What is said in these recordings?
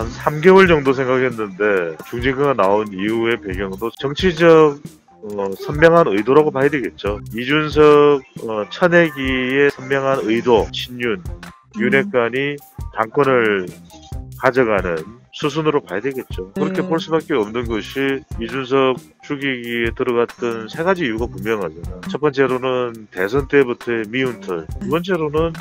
한 3개월 정도 생각했는데 중진회가 나온 이후의 배경도 정치적 선명한 의도라고 봐야 되겠죠. 이준석 쳐내기의 선명한 의도, 친윤, 윤핵관이 당권을 가져가는 수순으로 봐야 되겠죠. 그렇게 볼 수밖에 없는 것이 이준석 죽이기에 들어갔던 세 가지 이유가 분명하잖아. 첫 번째로는 대선 때부터의 미운 털, 두 번째로는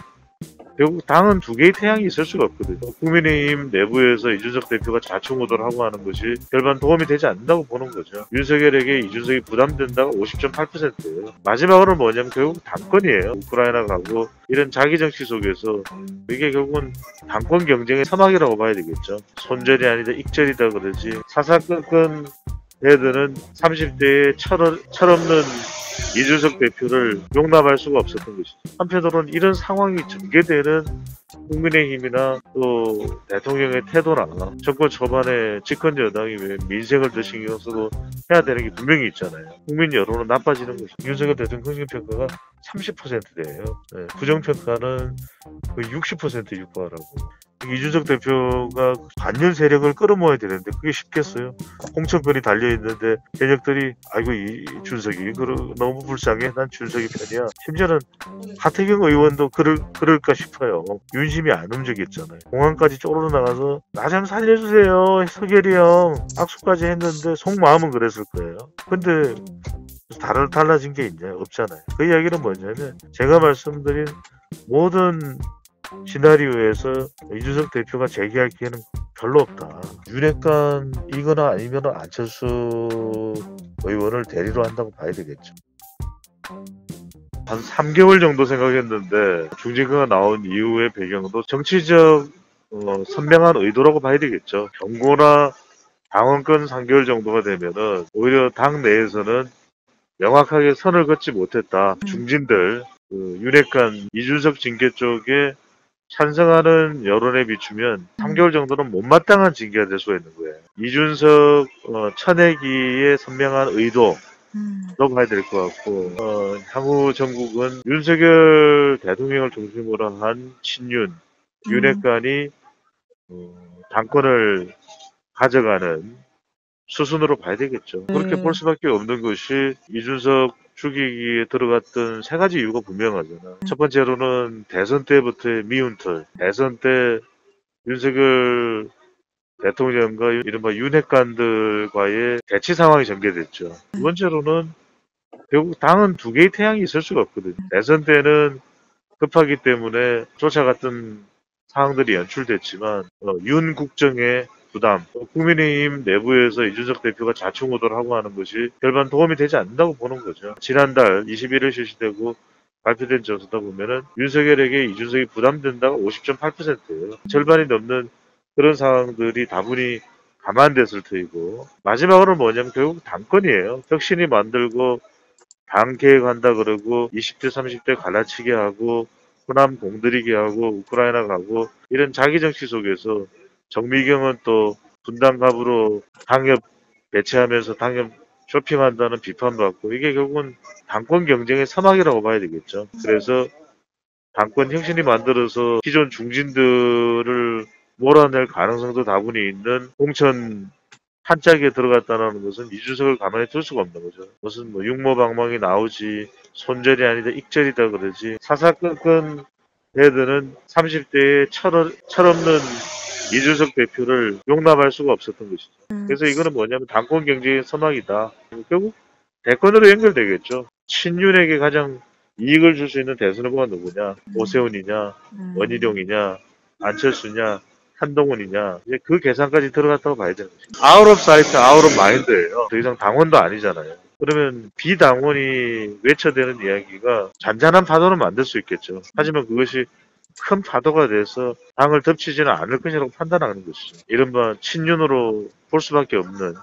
결국 당은 두 개의 태양이 있을 수가 없거든요. 국민의힘 내부에서 이준석 대표가 좌충우돌하고 하는 것이 별반 도움이 되지 않는다고 보는 거죠. 윤석열에게 이준석이 부담된다가 50.8%예요. 마지막으로 뭐냐면 결국 당권이에요. 우크라이나 가고 이런 자기 정치 속에서 이게 결국은 당권 경쟁의 서막이라고 봐야 되겠죠. 손절이 아니다 익절이다 그러지 사사건건 애들은 30대에 철없는 이준석 대표를 용납할 수가 없었던 것이죠. 한편으로는 이런 상황이 전개되는 국민의힘이나 또 대통령의 태도나 정권 초반에 집권 여당이 왜 민생을 더 신경 쓰고 해야 되는 게 분명히 있잖아요. 국민 여론은 나빠지는 것이죠. 윤석열 대통령 긍정평가가 30%대예요. 네, 부정평가는 거의 60% 육박하라고. 이준석 대표가 반년 세력을 끌어모아야 되는데 그게 쉽겠어요? 공천권이 달려있는데 세력들이 아이고 이준석이 너무 불쌍해 난 준석이 편이야. 심지어는 하태경 의원도 그럴까 싶어요. 윤심이 안 움직였잖아요. 공항까지 쪼르르 나가서 나 좀 살려주세요 석열이 형 악수까지 했는데 속마음은 그랬을 거예요. 근데 달라진 게 있냐? 없잖아요. 그 이야기는 뭐냐면 제가 말씀드린 모든 시나리오에서 이준석 대표가 제기할 기회는 별로 없다. 윤핵관이거나 아니면 안철수 의원을 대리로 한다고 봐야 되겠죠. 한 3개월 정도 생각했는데 중진회가 나온 이후의 배경도 정치적 선명한 의도라고 봐야 되겠죠. 경고나 당원권 3개월 정도가 되면은 오히려 당 내에서는 명확하게 선을 긋지 못했다. 중진들 윤핵관 이준석 징계 쪽에 찬성하는 여론에 비추면 3개월 정도는 못마땅한 징계가 될 수가 있는 거예요. 이준석 쳐내기의 선명한 의도로 봐야 될 것 같고 향후 정국은 윤석열 대통령을 중심으로 한 친윤, 윤핵관이 당권을 가져가는 수순으로 봐야 되겠죠. 그렇게 볼 수밖에 없는 것이 이준석 죽이기에 들어갔던 세 가지 이유가 분명하잖아. 첫 번째로는 대선 때부터의 미운 털. 대선 때 윤석열 대통령과 이른바 윤핵관들과의 대치 상황이 전개됐죠. 두 번째로는 결국 당은 두 개의 태양이 있을 수가 없거든요. 대선 때는 급하기 때문에 쫓아갔던 상황들이 연출됐지만 윤 국정의 부담, 국민의힘 내부에서 이준석 대표가 좌충우돌하고 하는 것이 별반 도움이 되지 않는다고 보는 거죠. 지난달 21일 실시되고 발표된 조사다 보면은 윤석열에게 이준석이 부담된다가 50.8%예요. 절반이 넘는 그런 상황들이 다분히 감안됐을 터이고 마지막으로 뭐냐면 결국 당권이에요. 혁신이 만들고 당 계획한다 그러고 20대 30대 갈라치게 하고 호남 공들이게 하고 우크라이나 가고 이런 자기 정치 속에서 정미경은 또 분당갑으로 당협 배치하면서 당협 쇼핑한다는 비판받고 이게 결국은 당권 경쟁의 서막이라고 봐야 되겠죠. 그래서 당권 혁신이 만들어서 기존 중진들을 몰아낼 가능성도 다분히 있는 공천 한 짝에 들어갔다는 것은 이준석을 가만히 둘 수가 없는 거죠. 무슨 뭐 육모방망이 나오지 손절이 아니다 익절이다 그러지 사사건건 애들은 30대에 철없는 이준석 대표를 용납할 수가 없었던 것이죠. 그래서 이거는 뭐냐면 당권 경쟁의 서막이다. 결국 대권으로 연결되겠죠. 친윤에게 가장 이익을 줄 수 있는 대선 후보가 누구냐? 오세훈이냐? 원희룡이냐? 안철수냐? 한동훈이냐? 이제 그 계산까지 들어갔다고 봐야 되는 거죠. 아웃 오브 사이트, 아웃 오브 마인드예요. 더 이상 당원도 아니잖아요. 그러면 비당원이 외쳐대는 이야기가 잔잔한 파도는 만들 수 있겠죠. 하지만 그것이 큰 파도가 돼서 당을 덮치지는 않을 것이라고 판단하는 것이죠. 이른바 친윤으로 볼 수밖에 없는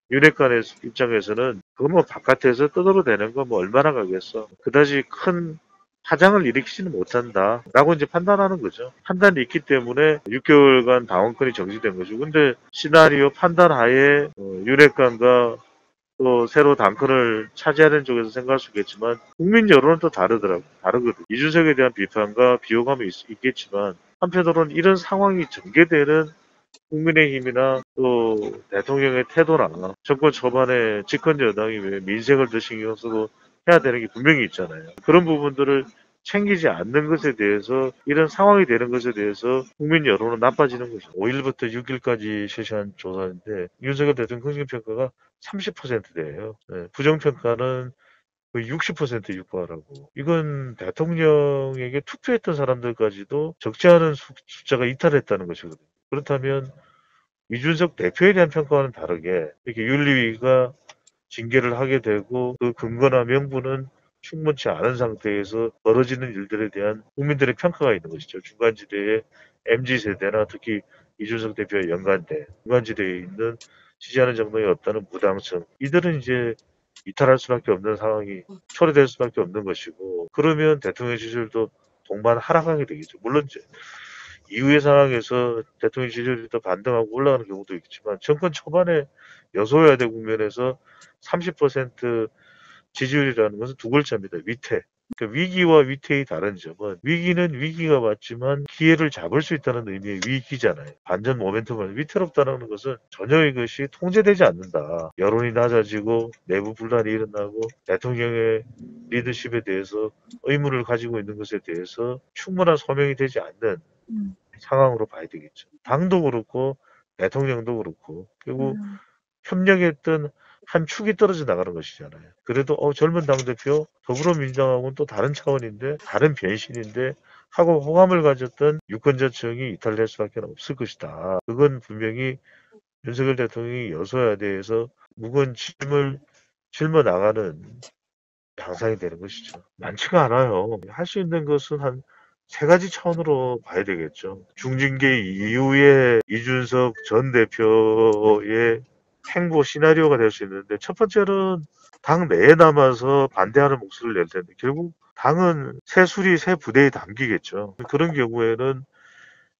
윤핵관의 입장에서는 그거 뭐 바깥에서 떠들어대는 거 뭐 얼마나 가겠어. 그다지 큰 파장을 일으키지는 못한다 라고 이제 판단하는 거죠. 판단이 있기 때문에 6개월간 당원권이 정지된 거죠. 근데 시나리오 판단 하에 윤핵관과 또 새로 당권을 차지하는 쪽에서 생각할 수 있겠지만 국민 여론은 또 다르거든. 이준석에 대한 비판과 비호감이 있겠지만 한편으로는 이런 상황이 전개되는 국민의힘이나 또 대통령의 태도나 정권 초반에 집권 여당이 왜 민생을 더 신경 쓰고 해야 되는 게 분명히 있잖아요. 그런 부분들을 챙기지 않는 것에 대해서 이런 상황이 되는 것에 대해서 국민 여론은 나빠지는 거죠. 5일부터 6일까지 실시한 조사인데 윤석열 대통령 긍정평가가 30%대예요. 부정평가는 거의 60% 육박하라고. 이건 대통령에게 투표했던 사람들까지도 적지 않은 숫자가 이탈했다는 것이거든요. 그렇다면 이준석 대표에 대한 평가와는 다르게 이렇게 윤리위가 징계를 하게 되고 그 근거나 명분은 충분치 않은 상태에서 벌어지는 일들에 대한 국민들의 평가가 있는 것이죠. 중간지대의 MZ세대나 특히 이준석 대표의 연관지대에 있는 지지하는 정당이 없다는 무당성. 이들은 이제 이탈할 수밖에 없는 상황이 초래될 수밖에 없는 것이고 그러면 대통령 지지율도 동반 하락하게 되겠죠. 물론 이제 이후의 상황에서 대통령 지지율이 더 반등하고 올라가는 경우도 있지만 정권 초반에 여소야대 국면에서 30% 지지율이라는 것은 두 글자입니다. 위태. 그러니까 위기와 위태의 다른 점은 위기는 위기가 맞지만 기회를 잡을 수 있다는 의미의 위기잖아요. 반전 모멘텀을 위태롭다는 것은 전혀 이것이 통제되지 않는다. 여론이 낮아지고 내부 분란이 일어나고 대통령의 리더십에 대해서 의문을 가지고 있는 것에 대해서 충분한 소명이 되지 않는 상황으로 봐야 되겠죠. 당도 그렇고 대통령도 그렇고 결국 협력했던 한 축이 떨어져 나가는 것이잖아요. 그래도 젊은 당대표 더불어민주당하고는 또 다른 차원인데 다른 변신인데 하고 호감을 가졌던 유권자층이 이탈될 수밖에 없을 것이다. 그건 분명히 윤석열 대통령이 여소야대에서 무거운 짐을 짊어 나가는 양상이 되는 것이죠. 많지가 않아요. 할 수 있는 것은 한 세 가지 차원으로 봐야 되겠죠. 중징계 이후에 이준석 전 대표의 행보 시나리오가 될 수 있는데 첫 번째는 당 내에 남아서 반대하는 목소리를 낼 텐데 결국 당은 새 수리 새 부대에 담기겠죠. 그런 경우에는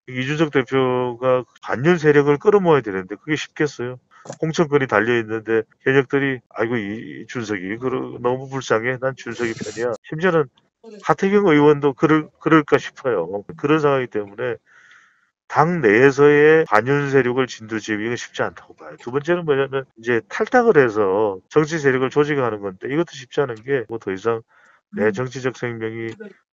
이준석 대표가 반윤 세력을 끌어모아야 되는데 그게 쉽겠어요? 공천권이 달려 있는데 현역들이 아이고 이준석이 너무 불쌍해. 난 준석이 편이야. 심지어는 하태경 의원도 그럴까 싶어요. 그런 상황이기 때문에 당 내에서의 반윤 세력을 진두지휘기가 쉽지 않다고 봐요. 두 번째는 뭐냐면 이제 탈당을 해서 정치 세력을 조직하는 건데 이것도 쉽지 않은 게 뭐 더 이상 내 정치적 생명이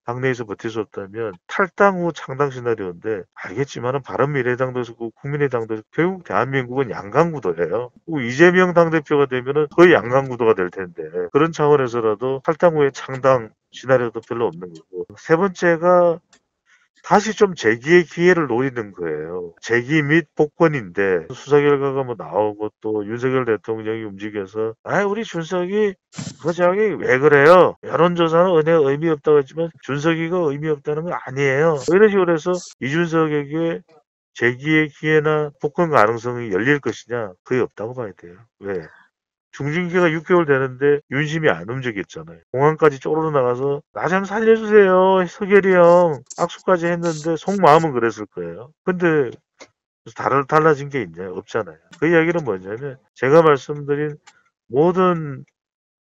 당내에서 버틸 수 없다면 탈당 후 창당 시나리오인데 알겠지만은 바른미래당도 있고 국민의당도 있고 결국 대한민국은 양강구도예요. 이재명 당대표가 되면은 거의 양강구도가 될 텐데 그런 차원에서라도 탈당 후에 창당 시나리오도 별로 없는 거고 세 번째가 다시 좀 재기의 기회를 노리는 거예요. 재기 및 복권인데 수사 결과가 뭐 나오고 또 윤석열 대통령이 움직여서 우리 준석이 거장이 왜 그래요? 여론조사는 의미 없다고 했지만 준석이가 의미 없다는 건 아니에요. 이런 식으로 해서 이준석에게 재기의 기회나 복권 가능성이 열릴 것이냐? 거의 없다고 봐야 돼요. 왜? 중징계가 6개월 되는데 윤심이 안 움직였잖아요. 공항까지 쪼르르 나가서 나 좀 살려주세요. 서결이 형. 악수까지 했는데 속마음은 그랬을 거예요. 근데 달라진 게 있냐? 없잖아요. 그 이야기는 뭐냐면 제가 말씀드린 모든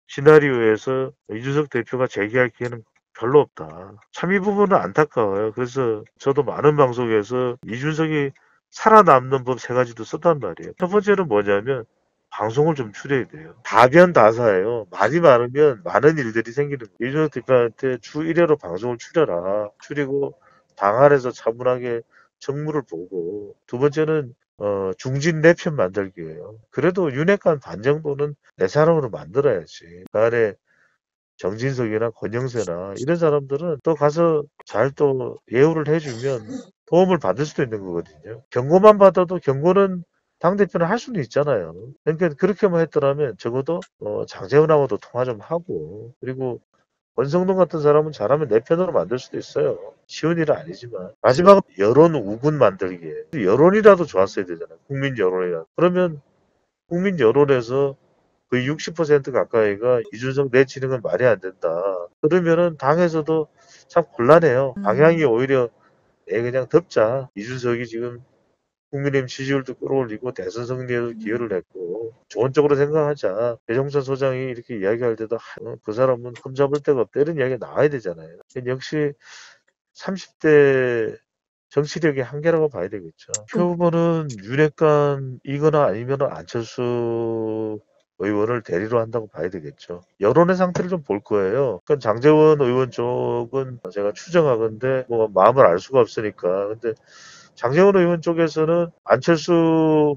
시나리오에서 이준석 대표가 재기할 기회는 별로 없다. 참 이 부분은 안타까워요. 그래서 저도 많은 방송에서 이준석이 살아남는 법 세 가지도 썼단 말이에요. 첫 번째는 뭐냐면 방송을 좀 줄여야 돼요. 다변다사예요. 많이 많으면 많은 일들이 생기는 거예요. 이준석 대표한테 주 1회로 방송을 줄이고 당 안에서 차분하게 정무를 보고 두 번째는 중진 내 편 만들기예요. 그래도 윤핵관 반 정도는 내 사람으로 만들어야지. 그 안에 정진석이나 권영세나 이런 사람들은 또 가서 잘 또 예우를 해주면 도움을 받을 수도 있는 거거든요. 경고만 받아도 경고는 당대표는 할 수는 있잖아요. 그러니까 그렇게만 했더라면 적어도 장재훈하고도 통화 좀 하고 그리고 권성동 같은 사람은 잘하면 내 편으로 만들 수도 있어요. 쉬운 일은 아니지만 마지막은 여론 우군 만들기에 여론이라도 좋았어야 되잖아요. 국민 여론이라도. 그러면 국민 여론에서 거의 60% 가까이가 이준석 내치는 건 말이 안 된다. 그러면은 당에서도 참 곤란해요. 방향이 오히려 그냥 덮자. 이준석이 지금 국민의힘 지지율도 끌어올리고 대선 승리에도 기여를 했고 좋은 쪽으로 생각하자. 배종찬 소장이 이렇게 이야기할 때도 그 사람은 흠잡을 데가 없다 이런 이야기가 나와야 되잖아요. 역시 30대 정치력의 한계라고 봐야 되겠죠. 표 후보는 윤핵관이거나 아니면 안철수 의원을 대리로 한다고 봐야 되겠죠. 여론의 상태를 좀 볼 거예요. 그러니까 장제원 의원 쪽은 제가 추정하건데 뭐 마음을 알 수가 없으니까. 근데 장제원 의원 쪽에서는 안철수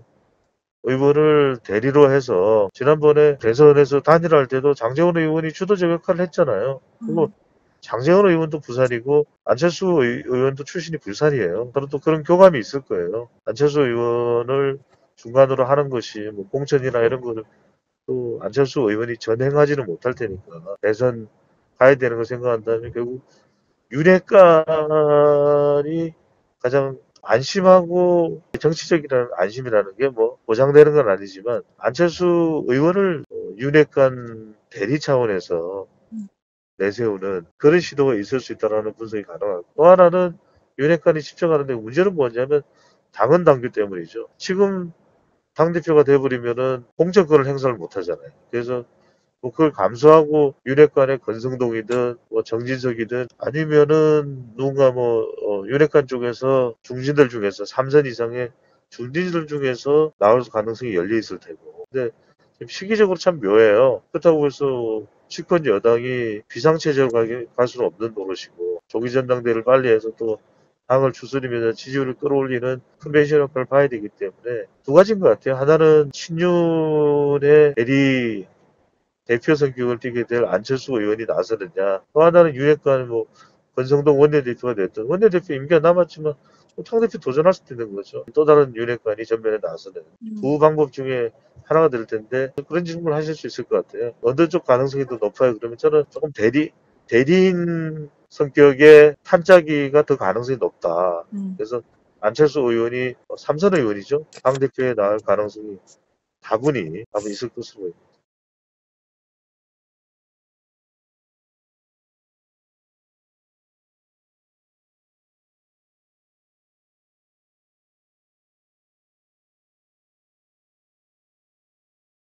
의원을 대리로 해서 지난번에 대선에서 단일화할 때도 장제원 의원이 주도적 역할을 했잖아요. 그리고 장제원 의원도 부산이고 안철수 의원도 출신이 부산이에요. 그럼 또 그런 교감이 있을 거예요. 안철수 의원을 중간으로 하는 것이 뭐 공천이나 이런 거를 또 안철수 의원이 전행하지는 못할 테니까 대선 가야 되는 걸 생각한다면 결국 윤핵관이 가장 안심하고 정치적이라는 안심이라는 게 뭐 보장되는 건 아니지만 안철수 의원을 윤핵관 대리 차원에서 내세우는 그런 시도가 있을 수 있다는 분석이 가능하고 또 하나는 윤핵관이 집중하는데 문제는 뭐냐면 당헌 당규 때문이죠. 지금 당대표가 돼버리면은 공천권을 행사를 못 하잖아요. 그래서 뭐 그걸 감수하고 윤핵관의 권성동이든 뭐 정진석이든 아니면은 누군가 뭐 윤핵관 쪽에서 중진들 중에서 3선 이상의 중진들 중에서 나올 가능성이 열려 있을 테고. 근데 지금 시기적으로 참 묘해요. 그렇다고 해서 집권 여당이 비상체제로 갈 수는 없는 노릇이고 조기 전당대회를 빨리 해서 또 당을 추스리면서 지지율을 끌어올리는 컨벤션 효과를 봐야 되기 때문에 두 가지인 것 같아요. 하나는 친윤의 대리 대표 성격을 띠게 될 안철수 의원이 나서느냐. 또 하나는 윤핵관 뭐 권성동 원내대표가 됐던 원내대표 임기가 남았지만 뭐 당대표 도전할 수도 있는 거죠. 또 다른 윤핵관이 전면에 나서는 두 방법 중에 하나가 될 텐데 그런 질문을 하실 수 있을 것 같아요. 어느 쪽 가능성이 더 높아요? 그러면 저는 조금 대리인 성격의 탄자기가 더 가능성이 높다. 그래서 안철수 의원이 삼선 의원이죠. 당대표에 나올 가능성이 다분히 있을 것으로 보입니다.